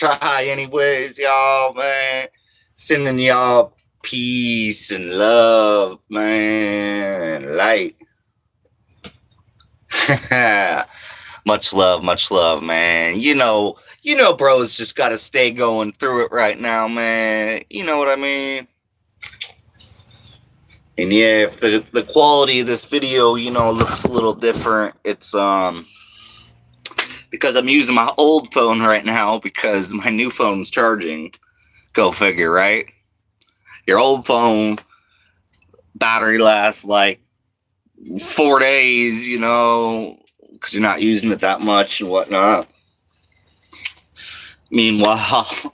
try anyways, y'all, man. Sending y'all peace and love, man, and light. Much love, man. Bros just gotta stay going through it right now, man. You know what I mean? And yeah, if the quality of this video, looks a little different, it's because I'm using my old phone right now because my new phone's charging. Go figure, right? Your old phone battery lasts like 4 days, because you're not using it that much and whatnot. Meanwhile,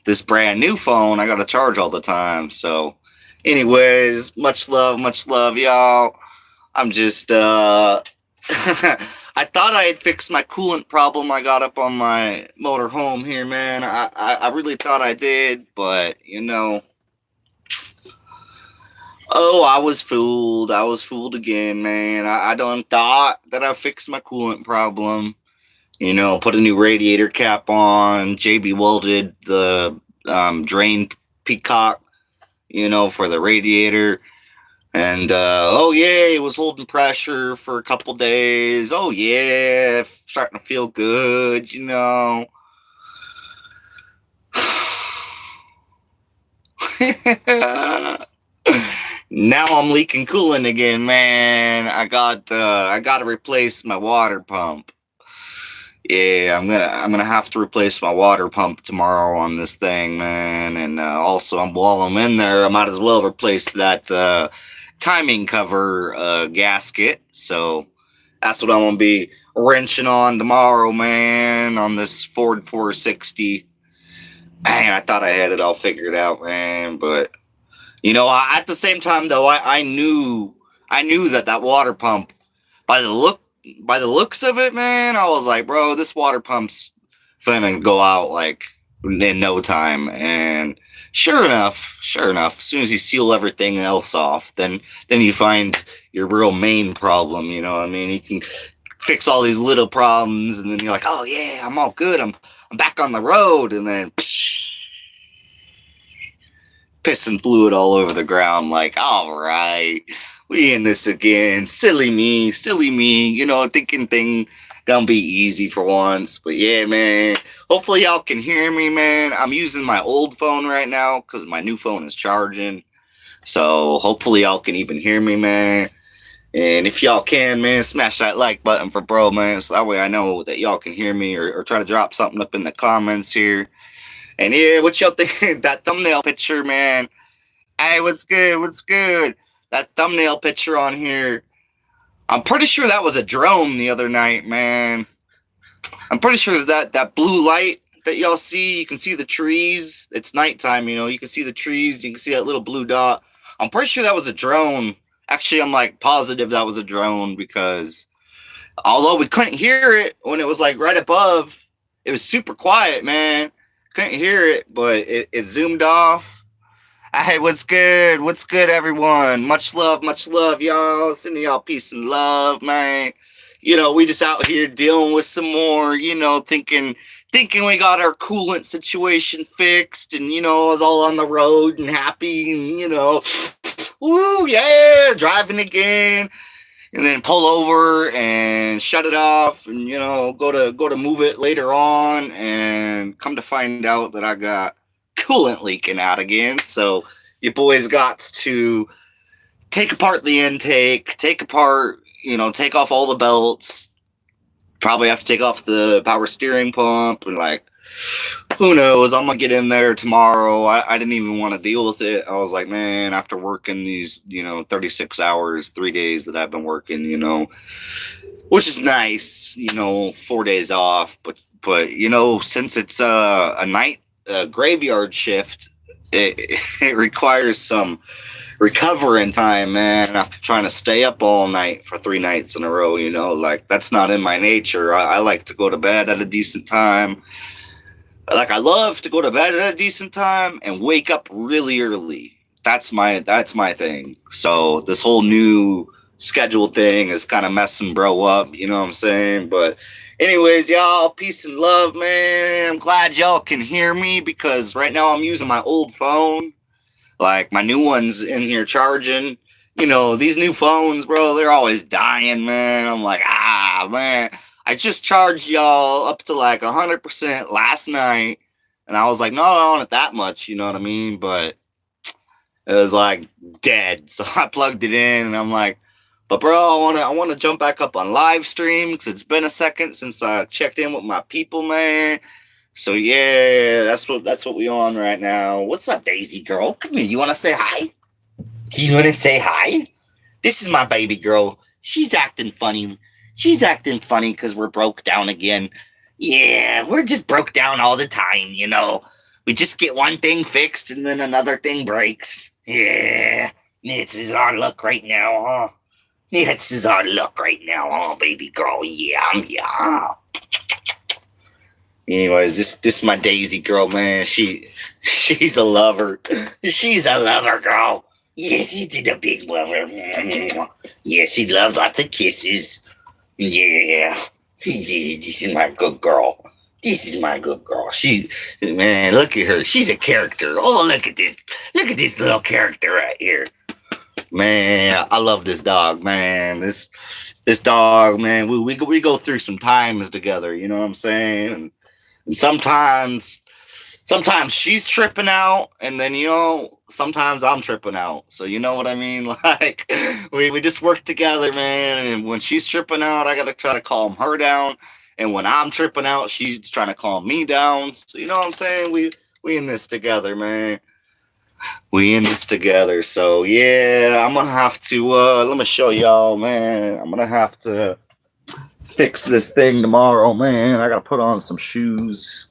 this brand new phone, I gotta charge all the time. So, anyways, much love, y'all. I'm just, I thought I had fixed my coolant problem I got up on my motorhome here, man. I really thought I did, but, oh, I was fooled. I was fooled again, man. I done thought that I fixed my coolant problem. Put a new radiator cap on, JB welded the drain peacock, for the radiator. And, oh, yeah, it was holding pressure for a couple days. Oh, yeah, starting to feel good, Now I'm leaking coolant again, man. I got to replace my water pump. Yeah, I'm gonna have to replace my water pump tomorrow on this thing, man. And also, while I'm in there, I might as well replace that timing cover gasket. So that's what I'm gonna be wrenching on tomorrow, man. On this Ford 460. Man, I thought I had it all figured out, man. But at the same time, though, I knew that water pump by the looks of it, man, I was like, bro, this water pump's finna go out like in no time. And sure enough, as soon as you seal everything else off, then you find your real main problem. You know what I mean? You can fix all these little problems, and then you're like, oh yeah, I'm all good. I'm back on the road, and then pissing fluid all over the ground. Like, all right, we in this again. Silly me, thinking thing gonna be easy for once. But yeah, man, hopefully y'all can hear me, man. I'm using my old phone right now because my new phone is charging. So hopefully y'all can even hear me, man. And if y'all can, man, smash that like button for bro, man, so that way I know that y'all can hear me, or try to drop something up in the comments here. And yeah, what y'all think? That thumbnail picture, man. Hey, what's good? That thumbnail picture on here, I'm pretty sure that was a drone the other night, man. I'm pretty sure that blue light that y'all see, you can see the trees. It's nighttime, you can see the trees. You can see that little blue dot. I'm pretty sure that was a drone. Actually, I'm like positive that was a drone, because although we couldn't hear it when it was like right above, it was super quiet, man. Couldn't hear it, but it zoomed off. Hey, what's good? What's good, everyone? Much love, y'all. Sending y'all peace and love, man. We just out here dealing with some more, thinking we got our coolant situation fixed, and, I was all on the road and happy, and, woo, yeah, driving again. And then pull over and shut it off, and go to move it later on, and come to find out that I got coolant leaking out again. So your boys got to take apart the intake, take off all the belts. Probably have to take off the power steering pump, and like, who knows? I'm gonna get in there tomorrow. I didn't even want to deal with it. I was like, man, after working these 36 hours, 3 days that I've been working, which is nice, 4 days off, but since it's a night graveyard shift, it requires some recovering time, man, after trying to stay up all night for 3 nights in a row. Like, that's not in my nature. I like to go to bed at a decent time. Like, I love to go to bed at a decent time and wake up really early. That's my thing. So this whole new schedule thing is kind of messing bro up, you know what I'm saying? But Anyways, y'all, peace and love, man. I'm glad y'all can hear me because right now I'm using my old phone. Like, my new one's in here charging. You know, these new phones, bro, they're always dying, man. I'm like, man. I just charged y'all up to like 100% last night. And I was like, no, I don't want it that much, you know what I mean? But it was like dead. So I plugged it in and I'm like, but bro, I wanna jump back up on live stream because it's been a second since I checked in with my people, man. So yeah, that's what we on right now. What's up, Daisy girl? Come here. You wanna say hi? Do you wanna say hi? This is my baby girl. She's acting funny. She's acting funny because we're broke down again. Yeah, we're just broke down all the time, you know. We just get one thing fixed and then another thing breaks. Yeah, this is our luck right now, huh? This is our luck right now, huh, baby girl? Yeah. Anyways, this is my Daisy girl, man. She's a lover. She's a lover girl. Yeah, she's a big lover. Yeah, she loves lots of kisses. Yeah. This is my good girl. This is my good girl. Man, look at her. She's a character. Oh, look at this. Look at this little character right here. Man, I love this dog, man. This dog, man. We go through some times together. You know what I'm saying? And sometimes she's tripping out, and then sometimes I'm tripping out. So you know what I mean? Like we just work together, man. And when she's tripping out, I gotta try to calm her down. And when I'm tripping out, she's trying to calm me down. So you know what I'm saying? We in this together, man. We in this together. So yeah, I'm gonna have to let me show y'all, man. I'm gonna have to fix this thing tomorrow, man. I gotta put on some shoes.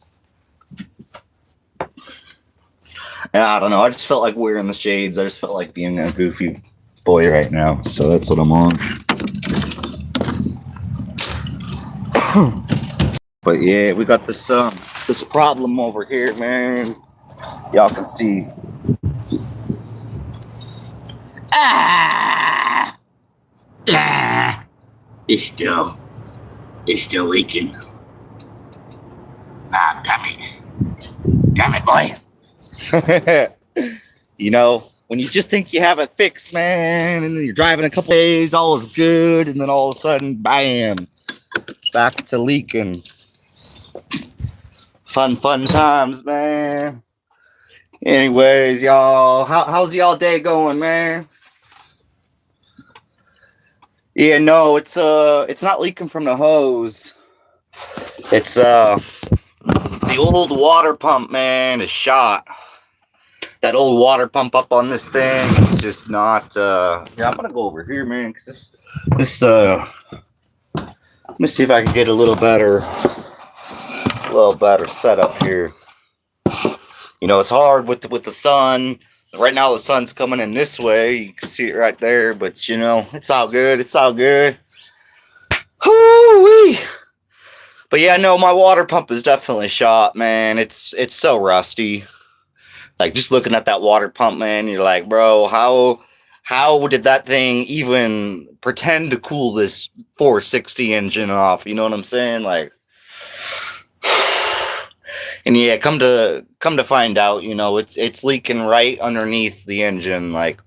And I don't know. I just felt like wearing the shades. I just felt like being a goofy boy right now. So that's what I'm on. But yeah, we got this problem over here, man. Y'all can see. It's still leaking. Damn it, boy. You know, when you just think you have it fixed, man, and then you're driving a couple days, all is good, and then all of a sudden, bam, back to leaking. Fun times, man. Anyways, y'all, how's y'all day going, man? Yeah, no, it's not leaking from the hose. It's the old water pump, man, is shot. That old water pump up on this thing is just not yeah, I'm gonna go over here, man, because this let me see if I can get a little better setup here. You know, it's hard with the sun. Right now the sun's coming in this way. You can see it right there, but you know, it's all good. It's all good. Whoo-wee. But yeah, no, my water pump is definitely shot, man. It's so rusty. Like, just looking at that water pump, man, you're like, bro, how did that thing even pretend to cool this 460 engine off? You know what I'm saying? Like, and yeah, come to find out, you know, it's leaking right underneath the engine, like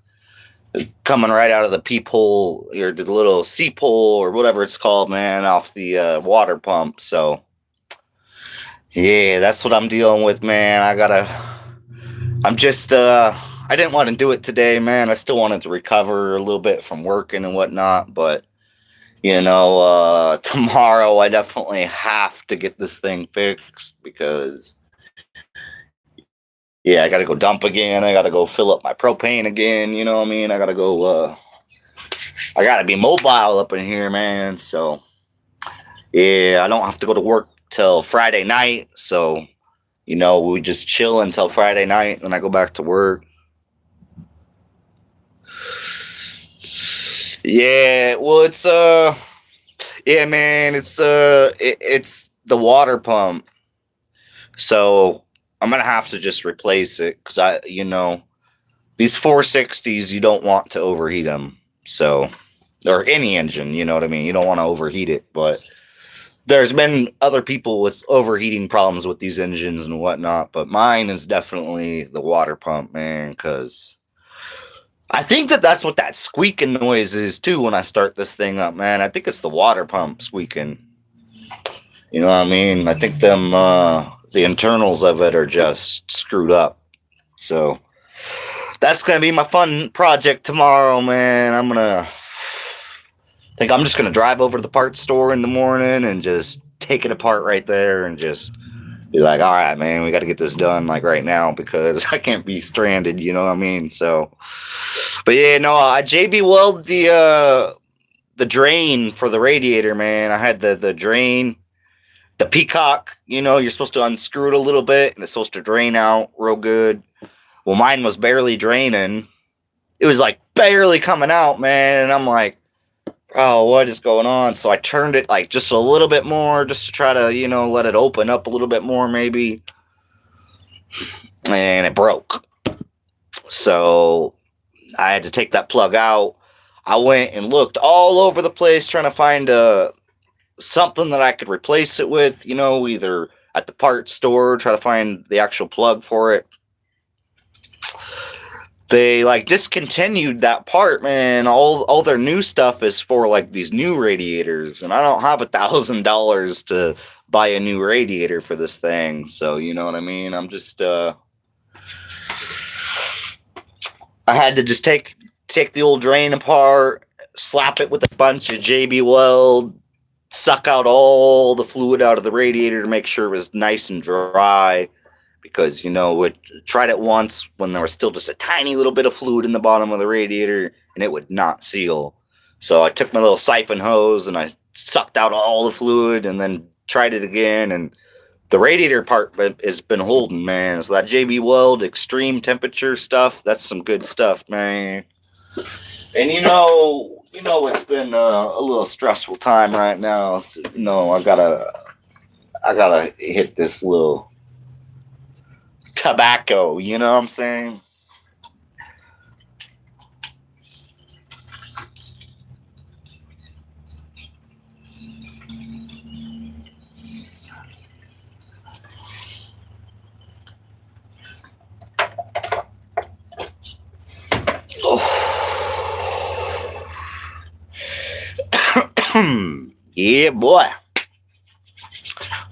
coming right out of the peephole or the little seep hole or whatever it's called, man, off the water pump. So yeah, that's what I'm dealing with, man. I didn't want to do it today, man. I still wanted to recover a little bit from working and whatnot, but you know, tomorrow I definitely have to get this thing fixed because yeah, I gotta go dump again. I gotta go fill up my propane again. You know what I mean? I gotta go. I gotta be mobile up in here, man. So yeah, I don't have to go to work till Friday night. So you know, we just chill until Friday night, then I go back to work. Yeah, well, it's yeah, man, it's the water pump. So I'm gonna have to just replace it because these 460s, you don't want to overheat them. So, or any engine, you know what I mean? You don't want to overheat it, but There's been other people with overheating problems with these engines and whatnot, but mine is definitely the water pump, man, because I think that's what that squeaking noise is too when I start this thing up, man. I think it's the water pump squeaking. You know what I mean? I think the internals of it are just screwed up. So that's gonna be my fun project tomorrow, man. I'm just gonna drive over to the parts store in the morning and just take it apart right there and just be like, all right, man, we got to get this done like right now because I can't be stranded. You know what I mean? So, but yeah, no, I JB weld the drain for the radiator, man. I had the drain, the Peacock. You know, you're supposed to unscrew it a little bit and it's supposed to drain out real good. Well, mine was barely draining. It was like barely coming out, man. And I'm like, oh, what is going on? So I turned it like just a little bit more just to try to, let it open up a little bit more maybe. And it broke. So I had to take that plug out. I went and looked all over the place trying to find something that I could replace it with, either at the parts store, try to find the actual plug for it. They like discontinued that part, man. All their new stuff is for like these new radiators, and I don't have $1,000 to buy a new radiator for this thing. So you know what I mean. I'm just I had to just take the old drain apart, slap it with a bunch of JB Weld, suck out all the fluid out of the radiator to make sure it was nice and dry. Because, we tried it once when there was still just a tiny little bit of fluid in the bottom of the radiator and it would not seal. So I took my little siphon hose and I sucked out all the fluid and then tried it again. And the radiator part has been holding, man. So that JB Weld extreme temperature stuff, that's some good stuff, man. And it's been a little stressful time right now. So, I gotta hit this little tobacco, you know what I'm saying? Yeah, boy.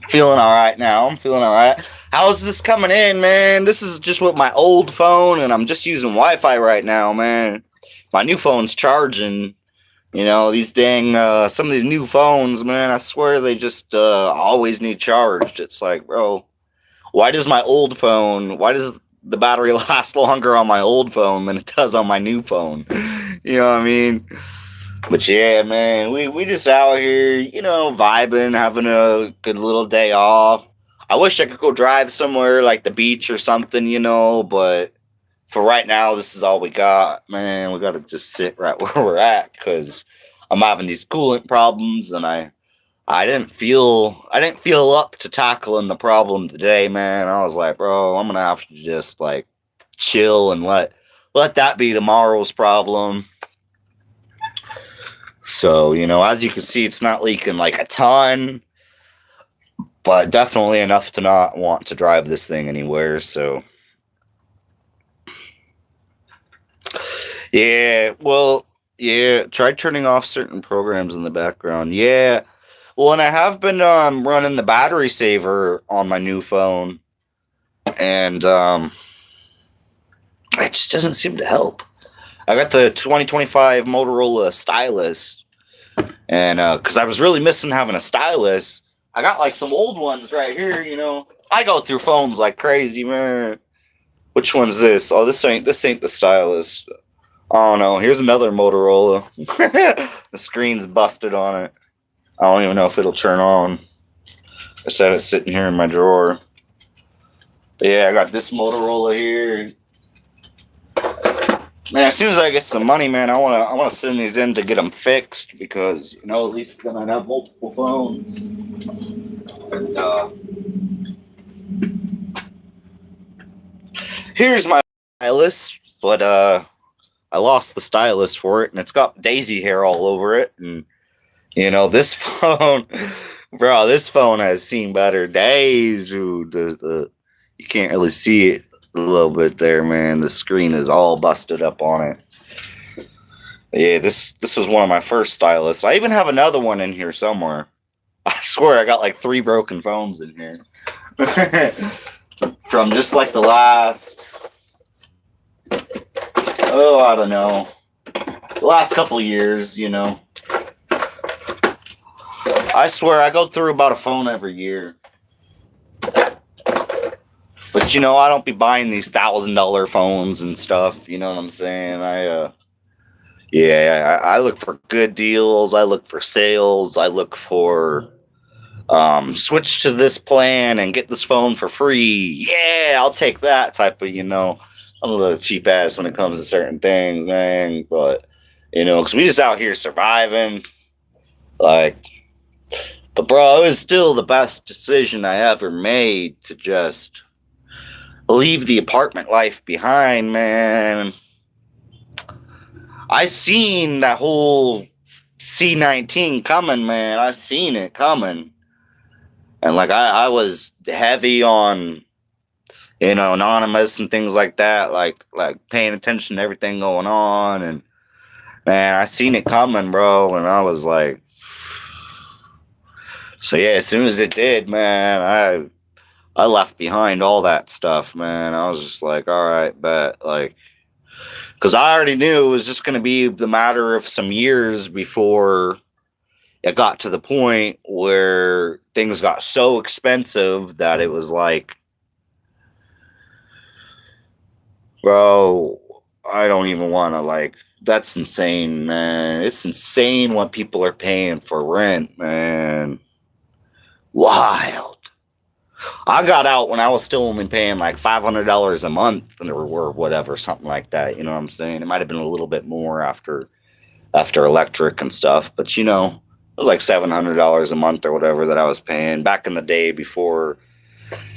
Feeling all right now. I'm feeling all right. How's this coming in, man? This is just with my old phone, and I'm just using Wi-Fi right now, man. My new phone's charging. These dang, some of these new phones, man, I swear they just always need charged. It's like, bro, why does the battery last longer on my old phone than it does on my new phone? You know what I mean? But yeah, man, we just out here, vibing, having a good little day off. I wish I could go drive somewhere like the beach or something, but for right now, this is all we got, man. We got to just sit right where we're at because I'm having these coolant problems, and I didn't feel up to tackling the problem today, man. I was like, bro, I'm gonna have to just like chill and let that be tomorrow's problem. So, as you can see, it's not leaking like a ton, but definitely enough to not want to drive this thing anywhere. So, yeah, well, yeah, try turning off certain programs in the background. Yeah, well, and I have been running the battery saver on my new phone, and it just doesn't seem to help. I got the 2025 Motorola stylus, and because I was really missing having a stylus, I got like some old ones right here. I go through phones like crazy, man. Which one's this? Oh, this ain't the stylus. Oh no, here's another Motorola. The screen's busted on it. I don't even know if it'll turn on. I just have it sitting here in my drawer. But yeah, I got this Motorola here. Man, as soon as I get some money, man, I wanna send these in to get them fixed because at least then I'd have multiple phones. And, here's my stylus, but I lost the stylus for it, and it's got daisy hair all over it. And this phone, Bro, this phone has seen better days, dude. You can't really see it a little bit there, man. The screen is all busted up on it. Yeah, this was one of my first styluses. I even have another one in here somewhere. I swear I got like 3 broken phones in here. From just like the last, I don't know, the last couple years, I swear I go through about a phone every year. But I don't be buying these $1,000 phones and stuff. You know what I'm saying? I look for good deals. I look for sales. I look for switch to this plan and get this phone for free. Yeah, I'll take that type of. I'm a little cheap ass when it comes to certain things, man. But because we just out here surviving, like. But bro, it was still the best decision I ever made to just leave the apartment life behind, man. I seen that whole C-19 coming, man. I seen it coming. And like I was heavy on, anonymous and things like that, like paying attention to everything going on. And man, I seen it coming, bro. And I was like, so yeah, as soon as it did, man, I left behind all that stuff, man. I was just like, all right, bet, like, because I already knew it was just going to be the matter of some years before it got to the point where things got so expensive that it was like, bro, I don't even want to, like, that's insane, man. It's insane what people are paying for rent, man. Wild. I got out when I was still only paying like $500 a month or whatever, something like that. You know what I'm saying? It might have been a little bit more after electric and stuff, but it was like $700 a month or whatever that I was paying back in the day before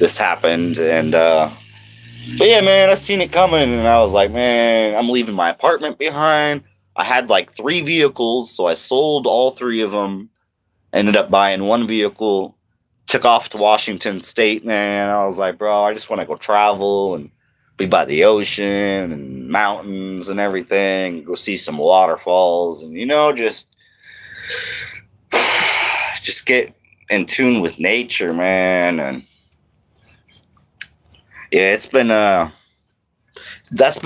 this happened. And but yeah, man, I seen it coming, and I was like, man, I'm leaving my apartment behind. I had like 3 vehicles, so I sold all 3 of them. Ended up buying 1 vehicle. Took off to Washington State, man. I was like, bro, I just want to go travel and be by the ocean and mountains and everything. Go see some waterfalls and, just get in tune with nature, man. And yeah, that's been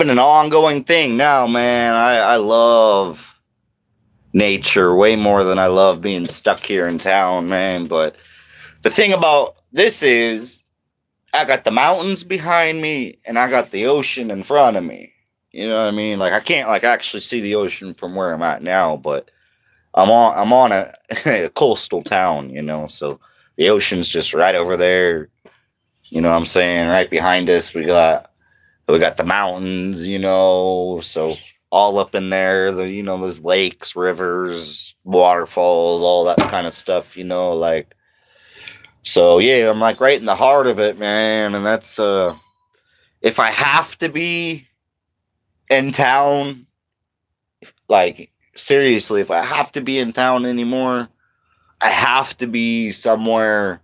an ongoing thing now, man. I love nature way more than I love being stuck here in town, man. But the thing about this is I got the mountains behind me and I got the ocean in front of me. You know what I mean? Like I can't like actually see the ocean from where I'm at now, but I'm on a coastal town, so the ocean's just right over there. You know what I'm saying? Right behind us we got the mountains, so all up in there, there's lakes, rivers, waterfalls, all that kind of stuff, like. So yeah, I'm like right in the heart of it, man. And that's if I have to be in town, like seriously, if I have to be in town anymore, I have to be somewhere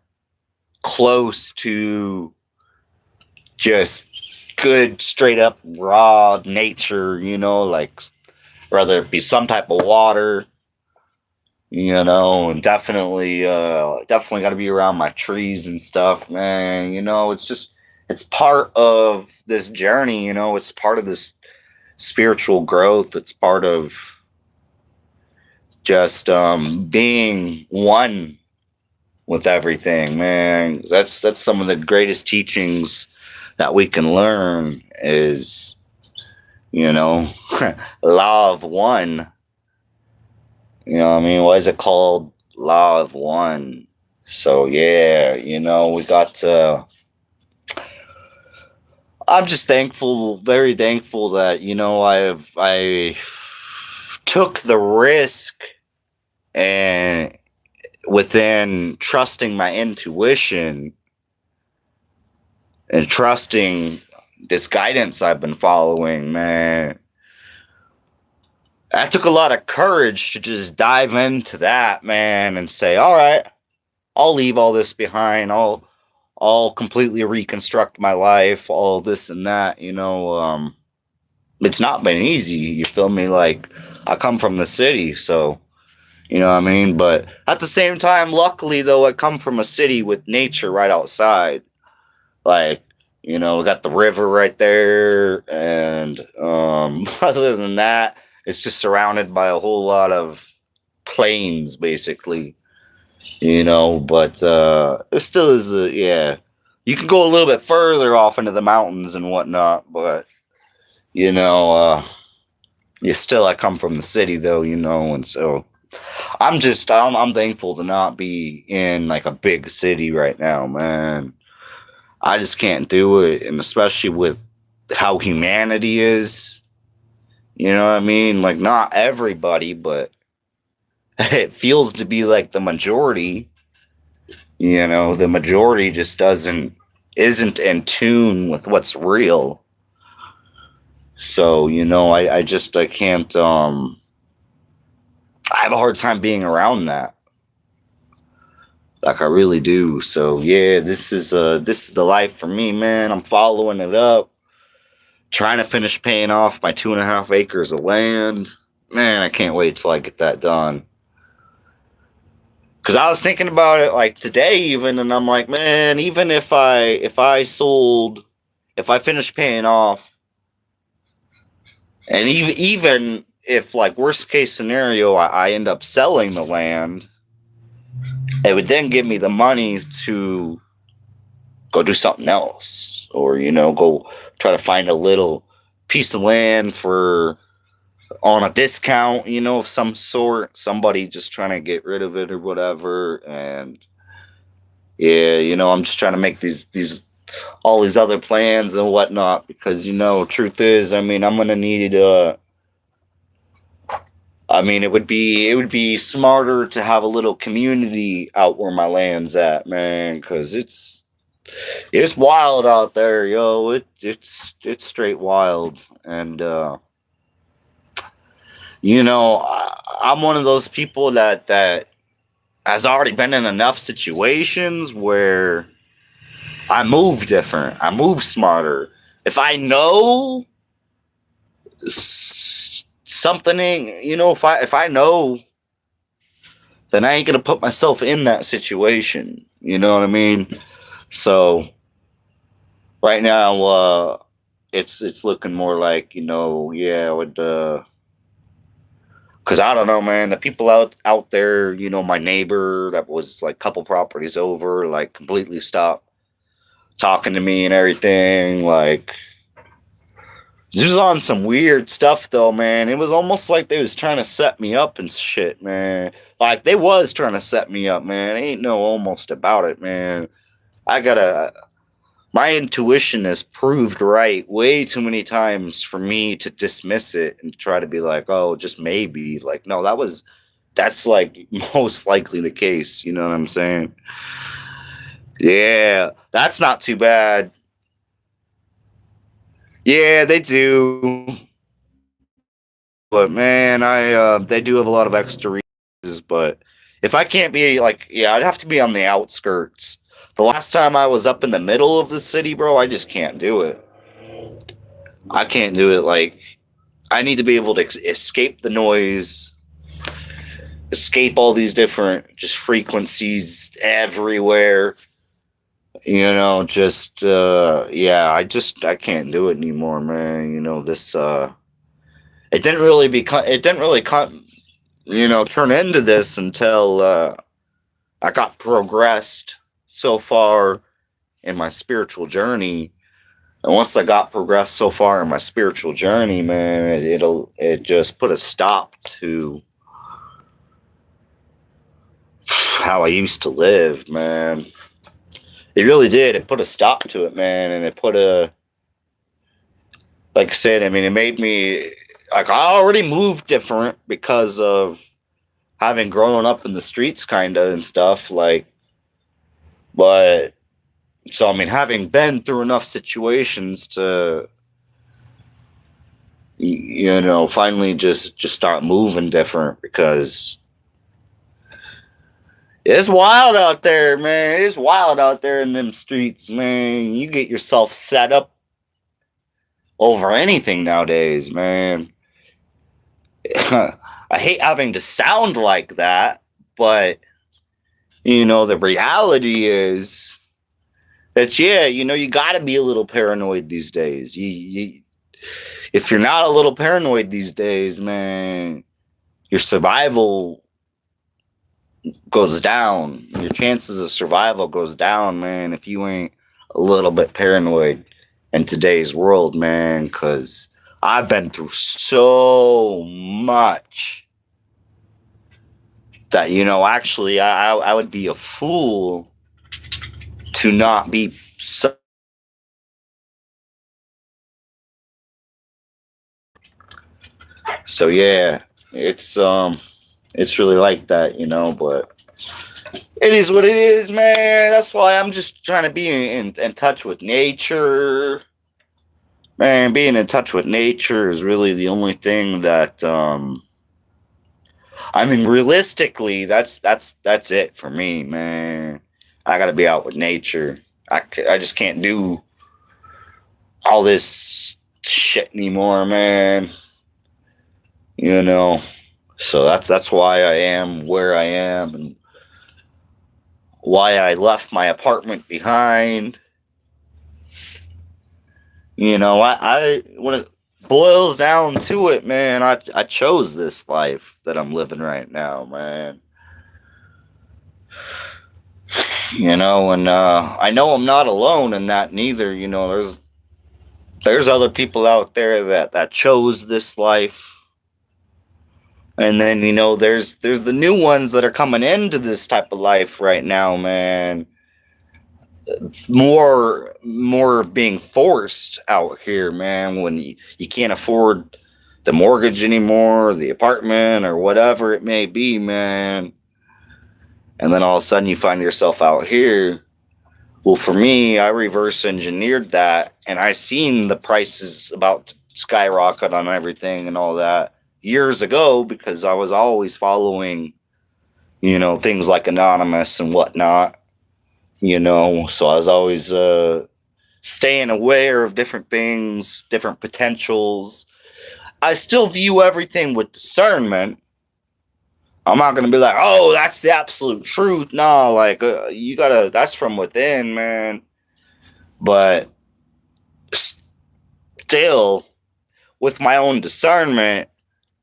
close to just good, straight up raw nature, like whether it be some type of water. And definitely got to be around my trees and stuff, man. It's part of this journey, it's part of this spiritual growth. It's part of just being one with everything, man. That's some of the greatest teachings that we can learn is, law of one. You know what I mean? What is it called? Law of One. So, yeah, we got I'm just thankful, very thankful that, I took the risk and within trusting my intuition and trusting this guidance I've been following, man. That took a lot of courage to just dive into that, man, and say, all right, I'll leave all this behind. I'll completely reconstruct my life, all this and that, it's not been easy, you feel me? Like, I come from the city, so you know what I mean? But at the same time, luckily though, I come from a city with nature right outside. Like, we got the river right there, and other than that, it's just surrounded by a whole lot of plains, basically. But it still is, yeah. You can go a little bit further off into the mountains and whatnot, but you know, you still, I come from the city though, and so I'm thankful to not be in like a big city right now, man. I just can't do it, and especially with how humanity is, you know what I mean? Like, not everybody, but it feels to be like the majority. The majority just isn't in tune with what's real. So, I can't I have a hard time being around that. Like, I really do. So yeah, this is the life for me, man. I'm following it up, trying to finish paying off my 2.5 acres of land. Man, I can't wait till I get that done. Cause I was thinking about it like today even, and I'm like, man, even if I finished paying off, and even if, like, worst case scenario, I end up selling the land, it would then give me the money to go do something else, or go try to find a little piece of land for on a discount, of some sort. Somebody just trying to get rid of it or whatever, and yeah, I'm just trying to make these all these other plans and whatnot, because truth is, I mean, I'm gonna need it would be smarter to have a little community out where my land's at, man, because it's wild out there, yo. It's straight wild, and I'm one of those people that has already been in enough situations where I move different. I move smarter. If I know something ain't, if I know, then I ain't gonna put myself in that situation. You know what I mean? So right now, it's looking more like, yeah, with the. Cause I don't know, man. The people out there, my neighbor that was like a couple properties over, like, completely stopped talking to me and everything. Like, this was on some weird stuff though, man. It was almost like they was trying to set me up and shit, man. Like, they was trying to set me up, man. Ain't no almost about it, man. I gotta. My intuition has proved right way too many times for me to dismiss it and try to be like, oh, just maybe. Like, no, that's like most likely the case. You know what I'm saying? Yeah, that's not too bad. Yeah, they do. But man, they do have a lot of extra reasons. But if I can't be like, yeah, I'd have to be on the outskirts. The last time I was up in the middle of the city, bro, I just can't do it. I can't do it. Like, I need to be able to escape the noise, escape all these different just frequencies everywhere. Just yeah, I can't do it anymore, man. This it didn't really turn into this until I got progressed so far in my spiritual journey. And once I got progressed so far in my spiritual journey, man, it just put a stop to how I used to live, man. It really did. It put a stop to it, man, and like I said, I mean, it made me, like, I already moved different because of having grown up in the streets, kind of, and stuff, like, but, so, I mean, having been through enough situations to, finally just start moving different, because It's wild out there, man. It's wild out there in them streets, man. You get yourself set up over anything nowadays, man. I hate having to sound like that, but the reality is that you got to be a little paranoid these days. If you're not a little paranoid these days, man, your survival goes down. Your chances of survival goes down, man, if you ain't a little bit paranoid in today's world, man, because I've been through so much that, actually, I would be a fool to not be so. So, yeah, it's really like that, but it is what it is, man. That's why I'm just trying to be in touch with nature. Man, being in touch with nature is really the only thing that realistically, that's it for me, man. I gotta be out with nature. I just can't do all this shit anymore, man. So that's why I am where I am and why I left my apartment behind. I when it boils down to it, man, I chose this life that I'm living right now, man. And I know I'm not alone in that neither. There's other people out there that chose this life. And then, there's the new ones that are coming into this type of life right now, man. More being forced out here, man, when you can't afford the mortgage anymore, the apartment, or whatever it may be, man. And then all of a sudden you find yourself out here. Well, for me, I reverse engineered that, and I seen the prices about to skyrocket on everything and all that years ago because I was always following, things like Anonymous and whatnot. So I was always staying aware of different things, different potentials. I still view everything with discernment. I'm not going to be like, oh, that's the absolute truth. No, like, that's from within, man. But still, with my own discernment,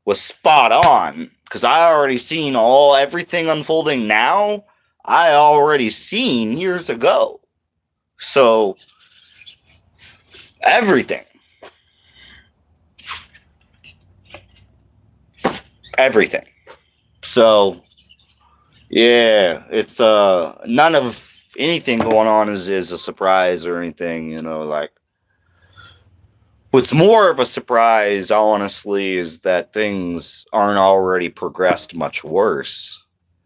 was spot on. Because I already seen everything unfolding now. I already seen years ago. So, everything. So, yeah, it's none of anything going on is a surprise or anything, like. What's more of a surprise, honestly, is that things aren't already progressed much worse.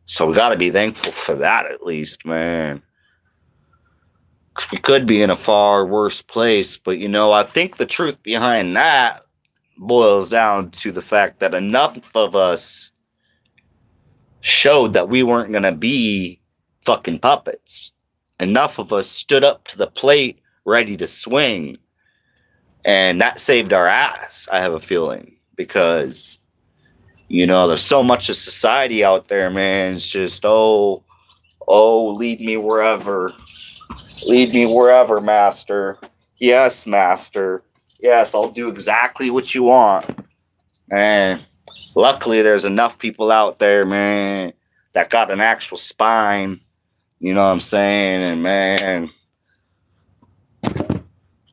So we got to be thankful for that, at least, man. Because we could be in a far worse place. But, I think the truth behind that boils down to the fact that enough of us showed that we weren't going to be fucking puppets. Enough of us stood up to the plate ready to swing. And that saved our ass, I have a feeling. Because, there's so much of society out there, man. It's just, lead me wherever. Lead me wherever, master. Yes, master. Yes, I'll do exactly what you want. And luckily, there's enough people out there, man, that got an actual spine. You know what I'm saying? And, man,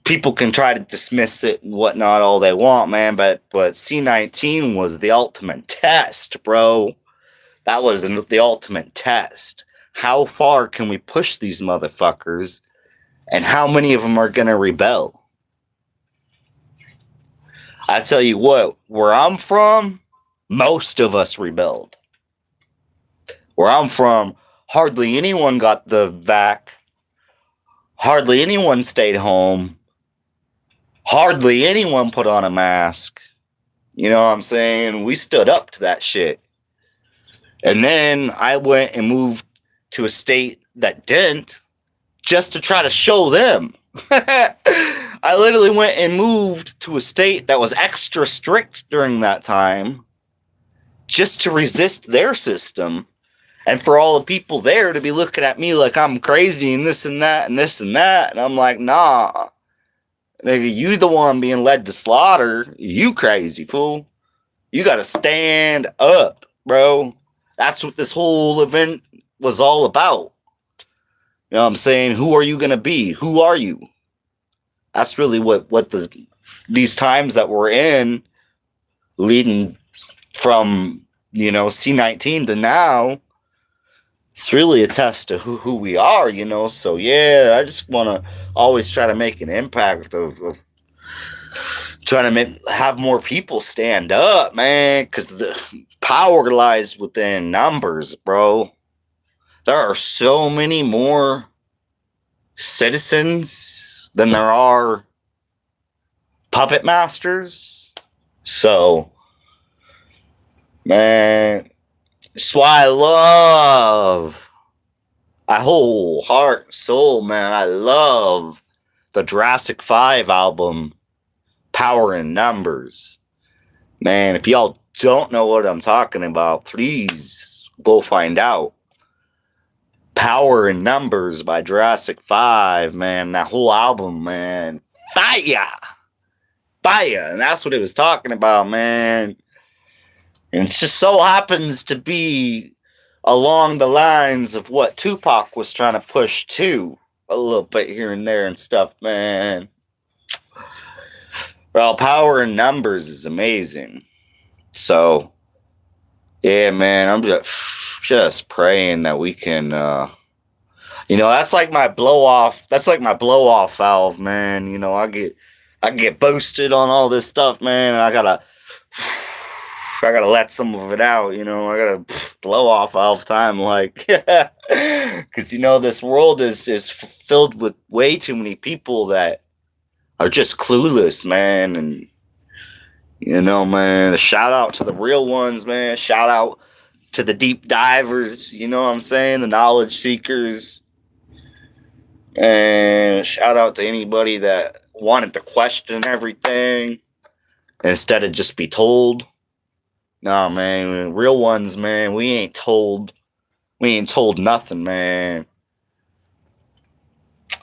people can try to dismiss it and whatnot all they want, man, but C-19 was the ultimate test, bro. That was the ultimate test. How far can we push these motherfuckers, and how many of them are going to rebel? I tell you what, where I'm from, most of us rebelled. Where I'm from, hardly anyone got the vac. Hardly anyone stayed home. Hardly anyone put on a mask. You know what I'm saying? We stood up to that shit. And then I went and moved to a state that didn't, just to try to show them. I literally went and moved to a state that was extra strict during that time just to resist their system. And for all the people there to be looking at me like I'm crazy and this and that and this and that. And I'm like, nah. Nigga, you the one being led to slaughter. You crazy fool. You gotta stand up, bro. That's what this whole event was all about. You know what I'm saying? Who are you gonna be? Who are you? That's really what these times that we're in, leading from, C-19 to now, it's really a test to who we are, So yeah, I just want to always try to make an impact of trying to have more people stand up, man, because the power lies within numbers, bro. There are so many more citizens than there are puppet masters. So, man, that's why I whole heart and soul, man, I love the Jurassic 5 album, Power in Numbers. Man, if y'all don't know what I'm talking about, please go find out. Power in Numbers by Jurassic 5, man, that whole album, man, fire! And that's what it was talking about, man. And it just so happens to be along the lines of what Tupac was trying to push too, a little bit here and there and stuff, man. Well, Power in Numbers is amazing. So, yeah, man, I'm just praying that we can, that's like my blow off valve, man. I get boosted on all this stuff, man, and I gotta let some of it out, I gotta blow off all the time, like, because, this world is filled with way too many people that are just clueless, man, and, man, a shout out to the real ones, man, shout out to the deep divers, you know what I'm saying, the knowledge seekers, and shout out to anybody that wanted to question everything instead of just be told. No, man, real ones, man, we ain't told nothing, man.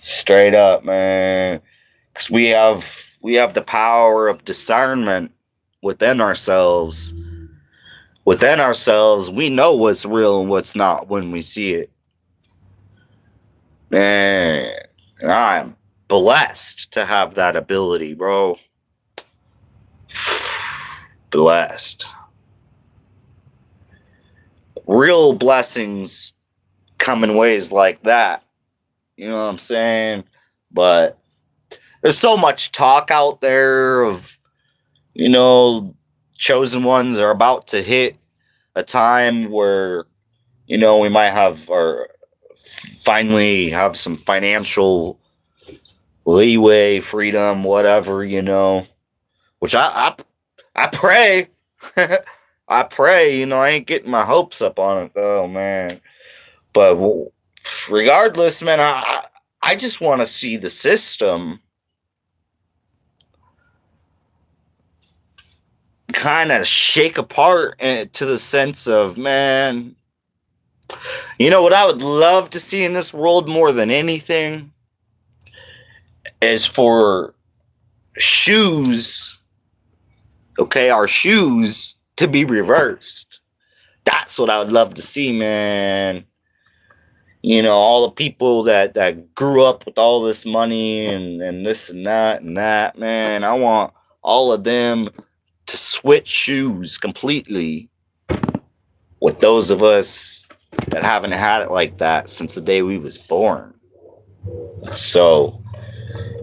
Straight up, man. Because we have the power of discernment within ourselves. Within ourselves, we know what's real and what's not when we see it. Man, and I'm blessed to have that ability, bro. Blessed. Real blessings come in ways like that. You know what I'm saying? But there's so much talk out there of, chosen ones are about to hit a time where, we might have or finally have some financial leeway, freedom, whatever, which I pray. I pray, I ain't getting my hopes up on it, though, man. But regardless, man, I just want to see the system kind of shake apart to the sense of, man, what I would love to see in this world more than anything is for shoes, our shoes, to be reversed. That's what I would love to see, man. All the people that grew up with all this money and this and that, man. I want all of them to switch shoes completely with those of us that haven't had it like that since the day we was born. So,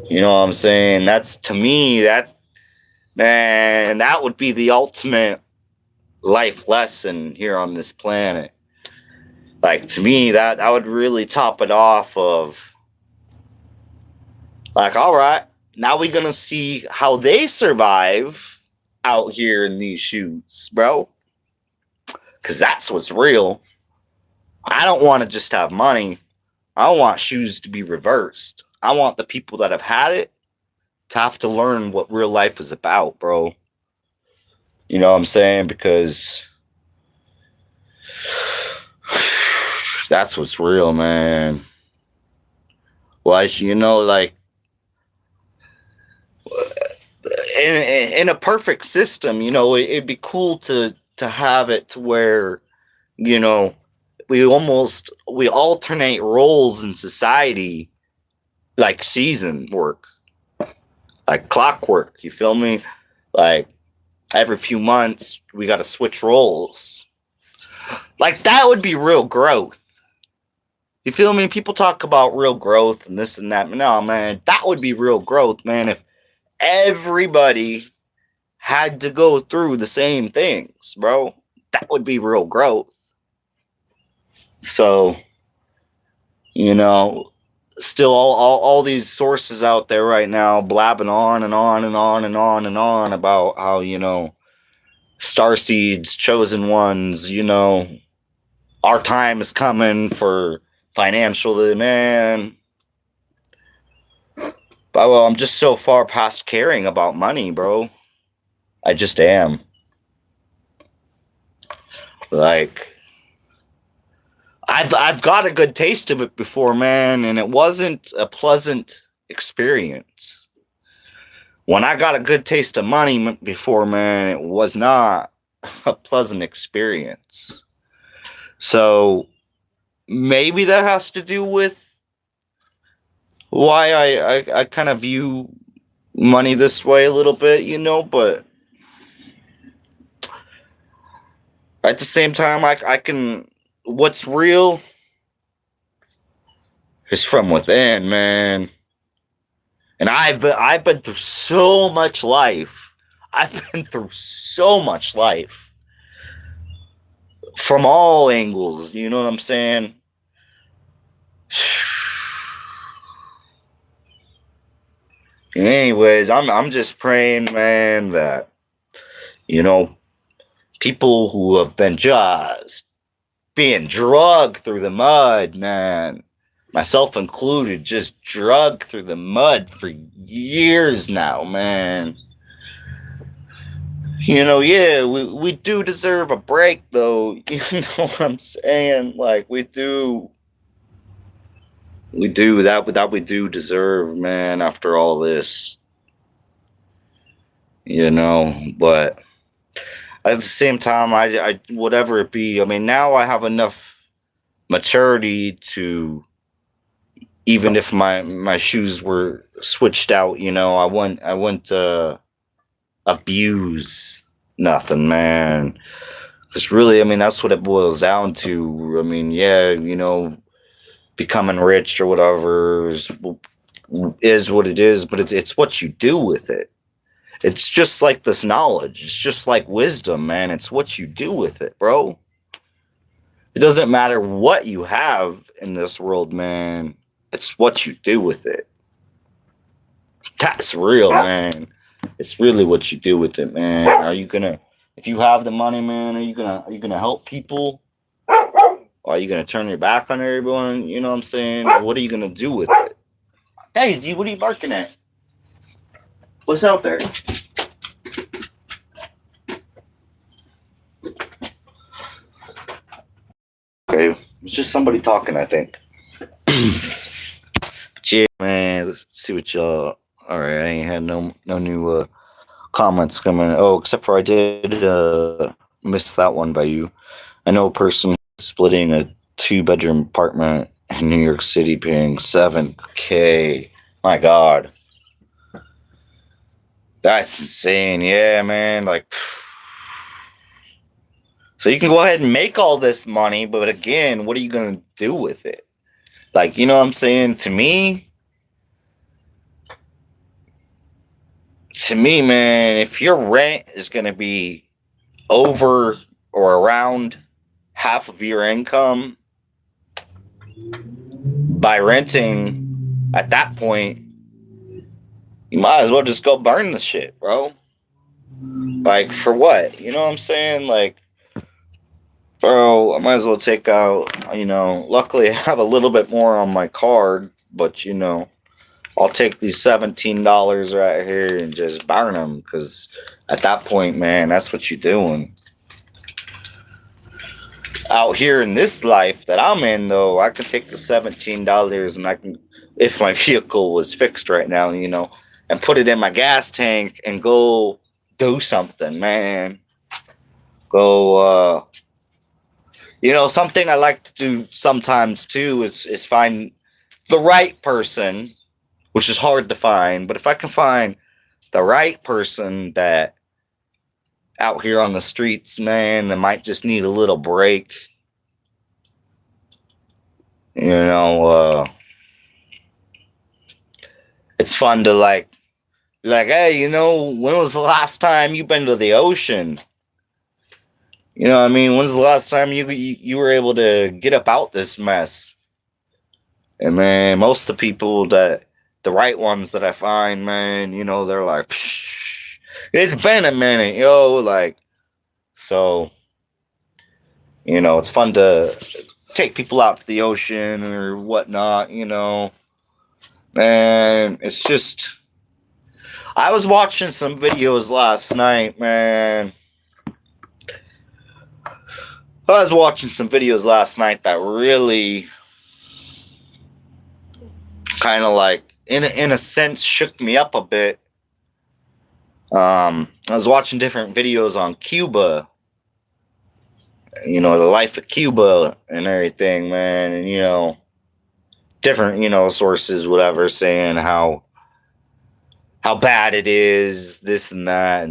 you know what I'm saying? That's, to me, that would be the ultimate life lesson here on this planet. Like, to me, that would really top it off of, like, all right, now we're gonna see how they survive out here in these shoes, bro. Because that's what's real. I don't want to just have money. I want shoes to be reversed. I want the people that have had it to have to learn what real life is about, bro. You know what I'm saying? Because that's what's real, man. Well, you know, like in a perfect system, you know, it'd be cool to have it to where, you know, we alternate roles in society like season work, like clockwork. You feel me? Like every few months we got to switch roles. Like that would be real growth. You feel me? People talk about real growth and this and that. No, man, that would be real growth, man. If everybody had to go through the same things, bro, that would be real growth. So, you know, still all these sources out there right now blabbing on and on and on and on and on about how, you know, star seeds, chosen ones, you know, our time is coming for financial, man. But well, I'm just so far past caring about money, bro. I just am. Like I've got a good taste of it before, man, and it wasn't a pleasant experience. When I got a good taste of money before, man, it was not a pleasant experience. So maybe that has to do with why I kind of view money this way a little bit, you know, but at the same time, I can, what's real is from within, man. And I've been through so much life. I've been through so much life from all angles. You know what I'm saying? Anyways, I'm just praying, man, that, you know, people who have been just being drugged through the mud, man, myself included, just drugged through the mud for years now, man. You know, yeah, we do deserve a break, though. You know what I'm saying? Like, we do that we do deserve, man, after all this, you know, but at the same time, I whatever it be, I mean, now I have enough maturity to, even if my shoes were switched out, you know, I wouldn't abuse nothing, man. Because really, I mean, that's what it boils down to. I mean, yeah, you know, becoming rich or whatever is what it is, but it's what you do with it. It's just like this knowledge. It's just like wisdom, man. It's what you do with it, bro. It doesn't matter what you have in this world, man. It's what you do with it. That's real, man. It's really what you do with it, man. Are you gonna, if you have the money, man, are you gonna help people? Or are you gonna turn your back on everyone? You know what I'm saying? Or what are you gonna do with it? Daisy, what are you barking at? What's out there? Okay, it's just somebody talking, I think. Yeah, man. Let's see what y'all. All right, I ain't had no new comments coming. Oh, except for I did miss that one by you. I know a person splitting a 2-bedroom apartment in New York City, paying $7,000. My God, that's insane. Yeah, man. Like, so you can go ahead and make all this money, but again, what are you gonna do with it? Like, you know what I'm saying? To me, man, if your rent is gonna be over or around half of your income by renting, at that point, you might as well just go burn the shit, bro. Like, for what? You know what I'm saying? Like, Bro, I might as well take out, luckily I have a little bit more on my card, but I'll take these $17 right here and just burn them, because at that point, man, that's what you're doing. Out here in this life that I'm in, though, I can take the $17 and I can, if my vehicle was fixed right now, and put it in my gas tank and go do something, man. Go, something I like to do sometimes too is find the right person, which is hard to find. But if I can find the right person that out here on the streets, man, that might just need a little break, it's fun to like, hey, when was the last time you've been to the ocean? You know what I mean? When's the last time you were able to get up out this mess? And man, most of the people the right ones that I find, man, they're like, psh, it's been a minute, like, so, it's fun to take people out to the ocean or whatnot, man, it's just, I was watching some videos last night, man. I was watching some videos last night that really kind of like, in a sense, shook me up a bit. I was watching different videos on Cuba, the life of Cuba and everything, man, and different, sources, whatever, saying how bad it is, this and that,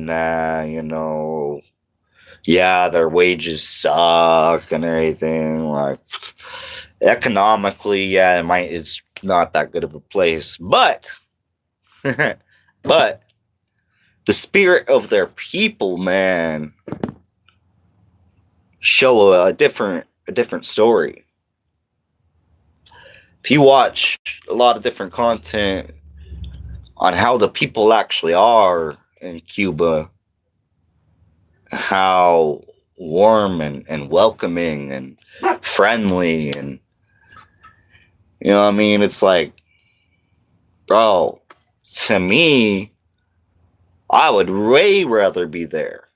yeah, their wages suck and everything. Like, economically, yeah, it's not that good of a place, but but the spirit of their people, man, show a different story. If you watch a lot of different content on how the people actually are in Cuba, how warm and welcoming and friendly, and it's like, bro, to me, I would way rather be there.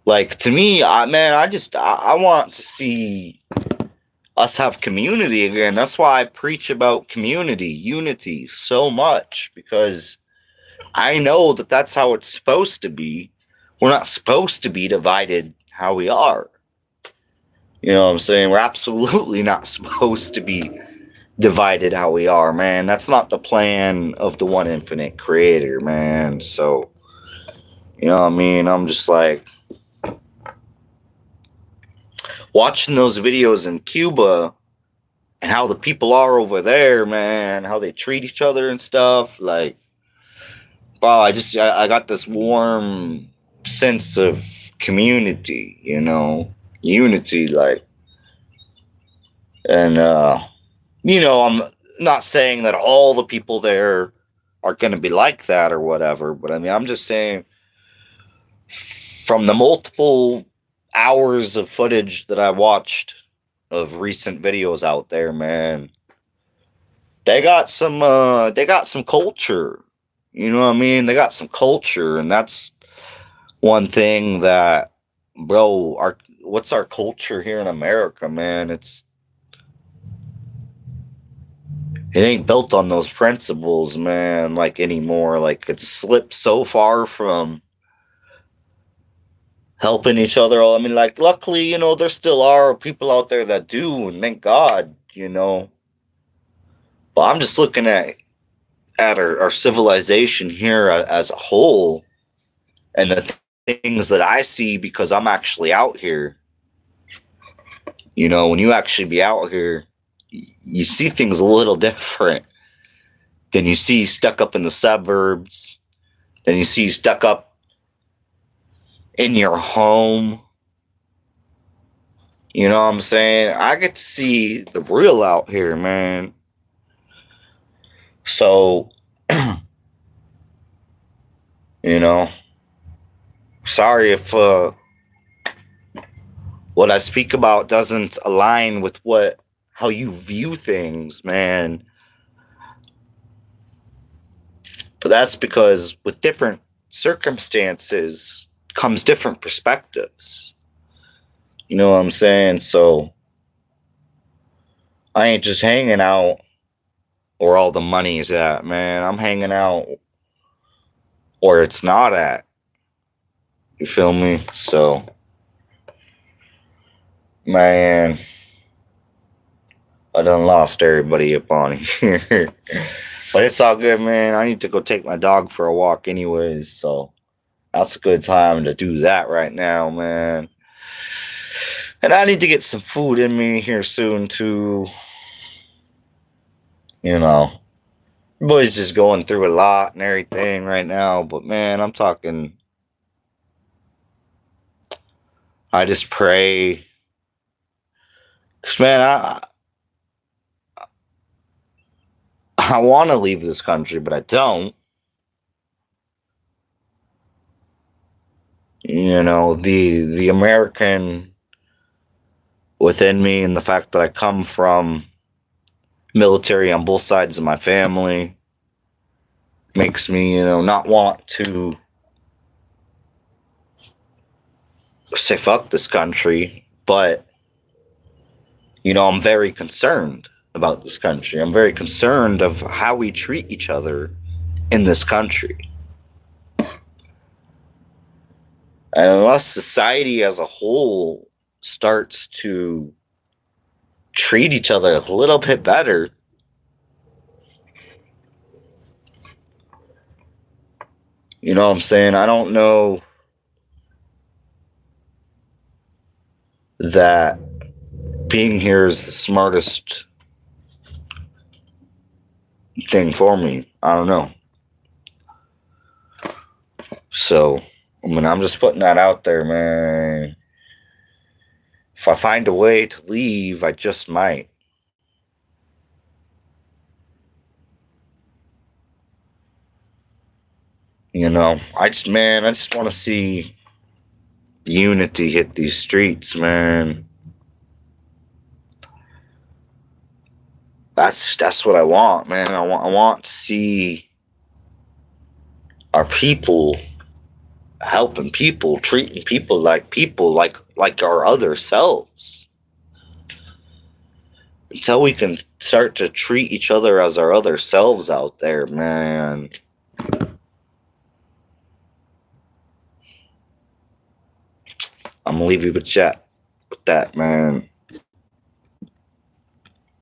Like, to me, I want to see us have community again. That's why I preach about community, unity so much, because I know that that's how it's supposed to be. We're not supposed to be divided how we are. You know what I'm saying? We're absolutely not supposed to be divided how we are, man. That's not the plan of the one infinite creator, man. So, I'm just like, watching those videos in Cuba and how the people are over there, man, how they treat each other and stuff, like, wow, I got this warm sense of community, unity, like, and I'm not saying that all the people there are going to be like that or whatever, but I'm just saying, from the multiple hours of footage that I watched of recent videos out there, man, they got some culture. You know what I mean? They got some culture, and that's one thing that, bro, what's our culture here in America, man? It ain't built on those principles, man, like, anymore. Like, it's slipped so far from helping each other. Like, luckily, there still are people out there that do, and thank God, But I'm just looking at our civilization here as a whole, and the things that I see, because I'm actually out here. When you actually be out here, you see things a little different than you see stuck up in the suburbs, than you see stuck up in your home. You know what I'm saying? I get to see the real out here, man. So, sorry if what I speak about doesn't align with what how you view things, man. But that's because with different circumstances comes different perspectives. You know what I'm saying? So I ain't just hanging out where all the money is at, man. I'm hanging out where it's not at. You feel me? So, man, I done lost everybody up on here. But it's all good, man. I need to go take my dog for a walk anyways, so that's a good time to do that right now, man. And I need to get some food in me here soon too. You know, boy's just going through a lot and everything right now, but man, I'm talking. I just pray, cause man, I want to leave this country, but I don't. You know, the American within me and the fact that I come from military on both sides of my family makes me, not want to say fuck this country, but I'm very concerned about this country. I'm very concerned of how we treat each other in this country. And unless society as a whole starts to treat each other a little bit better, you know what I'm saying? I don't know that being here is the smartest thing for me. I don't know. So, I mean, I'm just putting that out there, man. If I find a way to leave, I just might. I just want to see unity hit these streets, man. That's what I want, man. I want to see our people helping people, treating people, like our other selves. Until we can start to treat each other as our other selves out there, man. I'm gonna leave you with that, man.